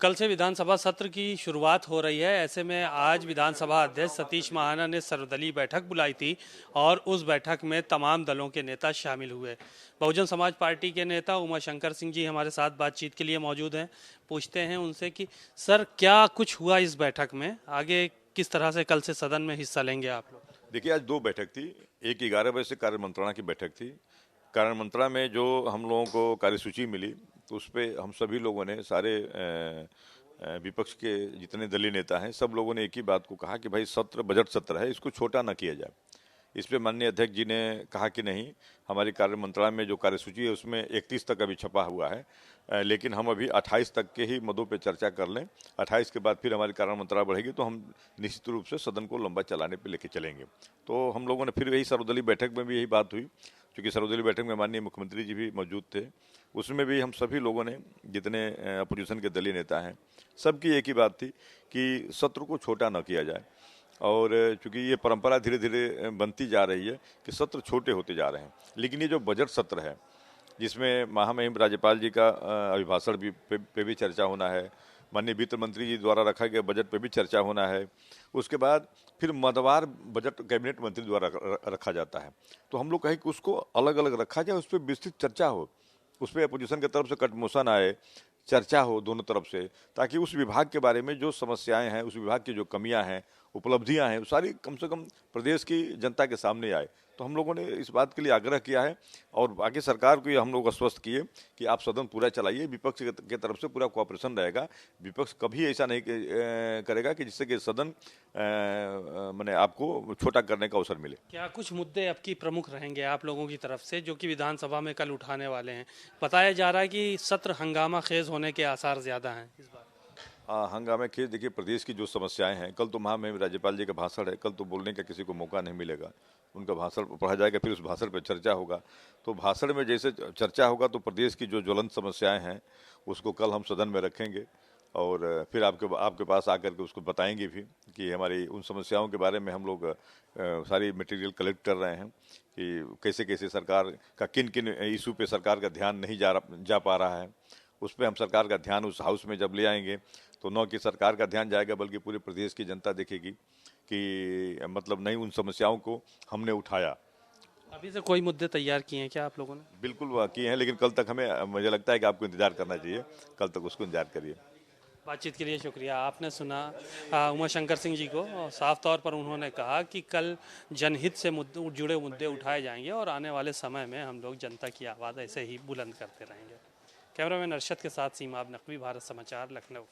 कल से विधानसभा सत्र की शुरुआत हो रही है। ऐसे में आज विधानसभा अध्यक्ष सतीश महाना ने सर्वदलीय बैठक बुलाई थी और उस बैठक में तमाम दलों के नेता शामिल हुए। बहुजन समाज पार्टी के नेता उमाशंकर सिंह जी हमारे साथ बातचीत के लिए मौजूद हैं। पूछते हैं उनसे कि सर, क्या कुछ हुआ इस बैठक में, आगे किस तरह से कल से सदन में हिस्सा लेंगे आप लोग? देखिए, आज दो बैठक थी। एक 11 बजे से कार्य मंत्रणा की बैठक थी। कार्य मंत्रणा में जो हम लोगों को कार्यसूची मिली, तो उस पे हम सभी लोगों ने, सारे विपक्ष के जितने दलीय नेता हैं, सब लोगों ने एक ही बात को कहा कि भाई सत्र बजट सत्र है, इसको छोटा ना किया जाए। इस पे माननीय अध्यक्ष जी ने कहा कि नहीं, हमारी कार्य मंत्रालय में जो कार्यसूची है उसमें 31 तक अभी छपा हुआ है, लेकिन हम अभी 28 तक के ही मदों पे चर्चा कर लें। 28 के बाद फिर हमारी कार्य मंत्रालय बढ़ेगी तो हम निश्चित रूप से सदन को लंबा चलाने पे लेके चलेंगे। तो हम लोगों ने फिर यही सर्वदलीय बैठक में भी यही बात हुई, क्योंकि सर्वदलीय बैठक में माननीय मुख्यमंत्री जी भी मौजूद थे। उसमें भी हम सभी लोगों ने, जितने अपोजिशन के दलीय नेता हैं, सबकी एक ही बात थी कि सत्र को छोटा न किया जाए। और चूंकि ये परंपरा धीरे धीरे बनती जा रही है कि सत्र छोटे होते जा रहे हैं, लेकिन ये जो बजट सत्र है, जिसमें महामहिम राज्यपाल जी का अभिभाषण भी पे भी चर्चा होना है, माननीय वित्त मंत्री जी द्वारा रखा गया बजट पे भी चर्चा होना है, उसके बाद फिर मदवार बजट कैबिनेट मंत्री द्वारा रखा जाता है। तो हम लोग कहें कि उसको अलग अलग रखा जाए, उस पर विस्तृत चर्चा हो, उस पर अपोजिशन की तरफ से कट मोशन आए, चर्चा हो दोनों तरफ से, ताकि उस विभाग के बारे में जो समस्याएं हैं, उस विभाग की जो कमियां हैं, उपलब्धियां हैं, वो सारी कम से कम प्रदेश की जनता के सामने आए। तो हम लोगों ने इस बात के लिए आग्रह किया है और बाकी सरकार को ये हम लोग आश्वस्त किए कि आप सदन पूरा चलाइए, विपक्ष के तरफ से पूरा कोऑपरेशन रहेगा। विपक्ष कभी ऐसा नहीं करेगा कि जिससे कि सदन माने आपको छोटा करने का अवसर मिले। क्या कुछ मुद्दे अब की प्रमुख रहेंगे आप लोगों की तरफ से, जो कि विधानसभा में कल उठाने वाले हैं? बताया जा रहा है कि सत्र हंगामा खेज होने के आसार ज्यादा हैं इस बार। हंगामे खेज, देखिए प्रदेश की जो समस्याएं हैं, कल तो महामहिम राज्यपाल जी का भाषण है, कल तो बोलने का किसी को मौका नहीं मिलेगा। उनका भाषण पढ़ा जाएगा, फिर उस भाषण पर चर्चा होगा। तो भाषण में जैसे चर्चा होगा तो प्रदेश की जो ज्वलंत समस्याएं हैं उसको कल हम सदन में रखेंगे और फिर आपके आपके पास आकर के उसको बताएंगे भी कि हमारी उन समस्याओं के बारे में हम लोग सारी मटेरियल कलेक्ट कर रहे हैं कि कैसे कैसे सरकार का किन किन इशू पे सरकार का ध्यान नहीं जा पा रहा है। उस पर हम सरकार का ध्यान उस हाउस में जब ले आएंगे तो न कि सरकार का ध्यान जाएगा, बल्कि पूरे प्रदेश की जनता देखेगी कि मतलब नहीं, उन समस्याओं को हमने उठाया। अभी से कोई मुद्दे तैयार किए हैं क्या आप लोगों ने? बिल्कुल वो किए हैं, लेकिन कल तक हमें, मुझे लगता है कि आपको इंतजार करना चाहिए, कल तक उसको इंतजार करिए। बातचीत के लिए शुक्रिया। आपने सुना उमाशंकर सिंह जी को, और साफ तौर पर उन्होंने कहा कि कल जनहित से जुड़े मुद्दे उठाए जाएंगे और आने वाले समय में हम लोग जनता की आवाज़ ऐसे ही बुलंद करते रहेंगे। कैमरामैन अरशद के साथ सीमाब नकवी, भारत समाचार, लखनऊ।